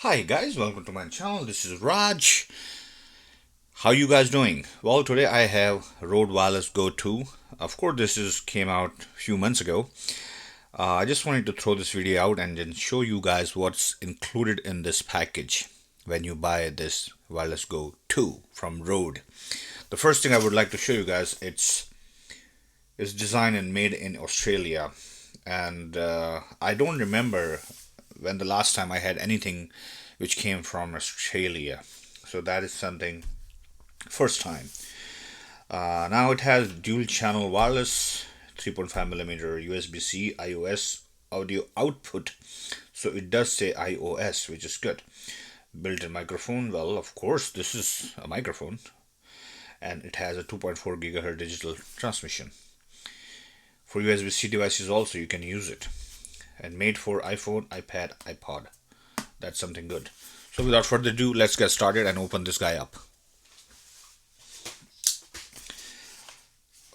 Hi guys, welcome to my channel. This is Raj. How you guys doing? Well, today I have Rode Wireless Go 2. Of course, this is came out a few months ago. I just wanted to throw this video out and then show you guys what's included in this package when you buy this Wireless Go 2 from Rode. The first thing I would like to show you guys, it's designed and made in Australia, and I don't remember when the last time I had anything which came from Australia. So that is something first time. Now it has dual channel wireless 3.5mm USB-C iOS audio output. So it does say iOS, which is good. Built-in microphone. Well, of course, this is a microphone. And it has a 2.4 GHz digital transmission. For USB-C devices also you can use it. And made for iPhone, iPad, iPod. That's something good. So without further ado, let's get started and open this guy up.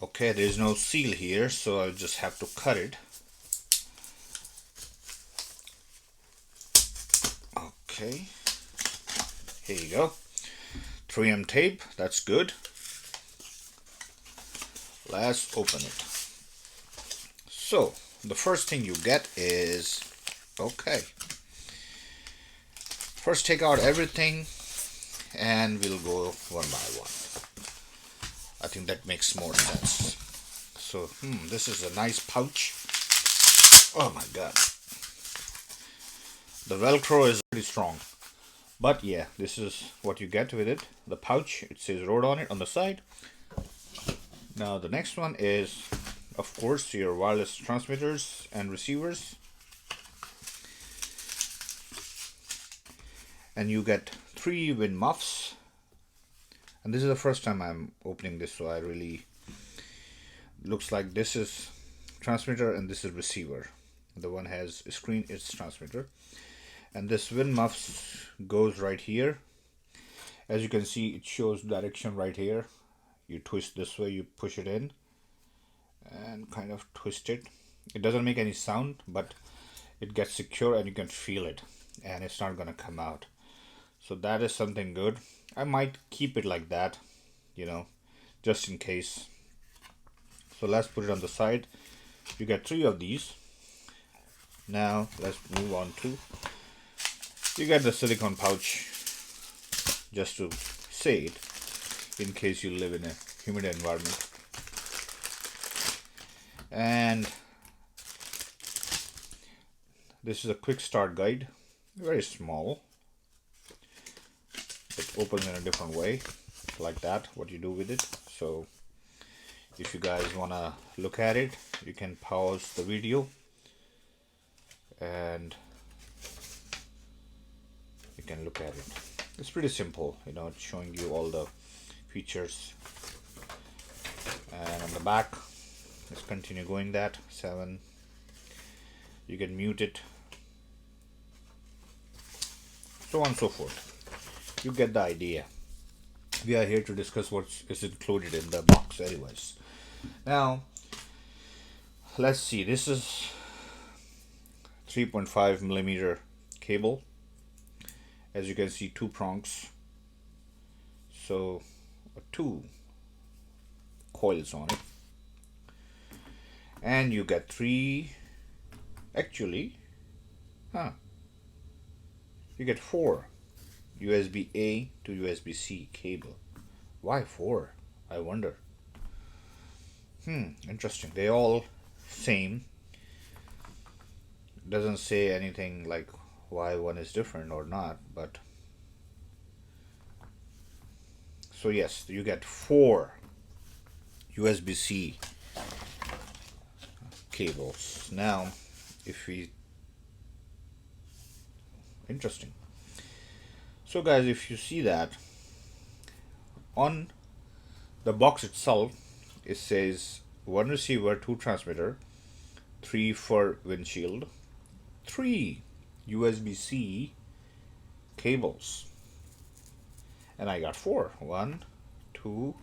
Okay, there's no seal here, so I'll just have to cut it. Okay, here you go. 3M tape, that's good. Let's open it. So the first thing you get is, okay, first take out everything and we'll go one by one. I think that makes more sense. So this is a nice pouch. Oh my god, the velcro is pretty strong, but yeah, this is what you get with it. The pouch, it says Rode on it on the side. Now the next one is, of course, your wireless transmitters and receivers, and you get 3 wind muffs. And this is the first time I'm opening this, so I really looks like this is transmitter and this is receiver. The one has a screen, it's transmitter, and this wind muffs goes right here. As you can see, it shows direction right here. You twist this way, you push it in and kind of twist it. It doesn't make any sound, but it gets secure and you can feel it, and it's not gonna come out. So that is something good. I might keep it like that, just in case. So let's put it on the side. You get 3 of these. Now let's move on to, you get the silicone pouch, just to say it, in case you live in a humid environment. And this is a quick start guide, very small. It opens in a different way, like that, what you do with it. So if you guys want to look at it, you can pause the video and you can look at it. It's pretty simple, it's showing you all the features. And on the back, let's continue going that 7. You can mute it, so on and so forth. You get the idea. We are here to discuss what is included in the box anyways. Now let's see, this is 3.5mm cable. As you can see, 2 prongs, so 2 coils on it, and you get 3, actually you get 4 USB-A to USB-C cable. Why 4? I wonder. Interesting. They all same. Doesn't say anything like why one is different or not, but so yes, you get 4 USB-C cables. Now if we, interesting. So guys, if you see that on the box itself, it says 1 receiver, 2 transmitter, 3 for windshield, 3 USB-C cables, and I got 4. 1, 2,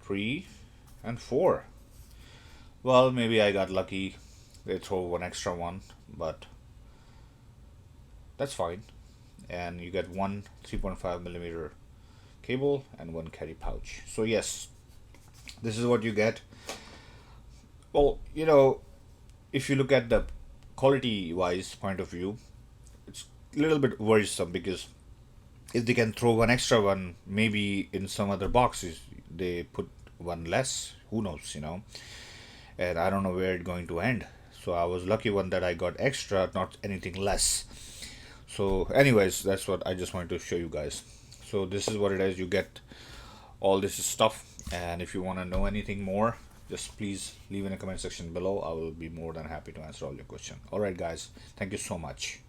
3, and 4. Well, maybe I got lucky. They throw one extra one, but that's fine. and you get one 3.5 millimeter cable and one carry pouch. So yes, this is what you get. Well, if you look at the quality wise point of view, it's a little bit worrisome because if they can throw one extra one, maybe in some other boxes they put one less, who knows. And I don't know where it's going to end. So I was lucky one that I got extra, not anything less. So anyways, that's what I just wanted to show you guys. So this is what it is. You get all this stuff, and if you want to know anything more, just please leave in the comment section below. I will be more than happy to answer all your questions. All right guys, thank you so much.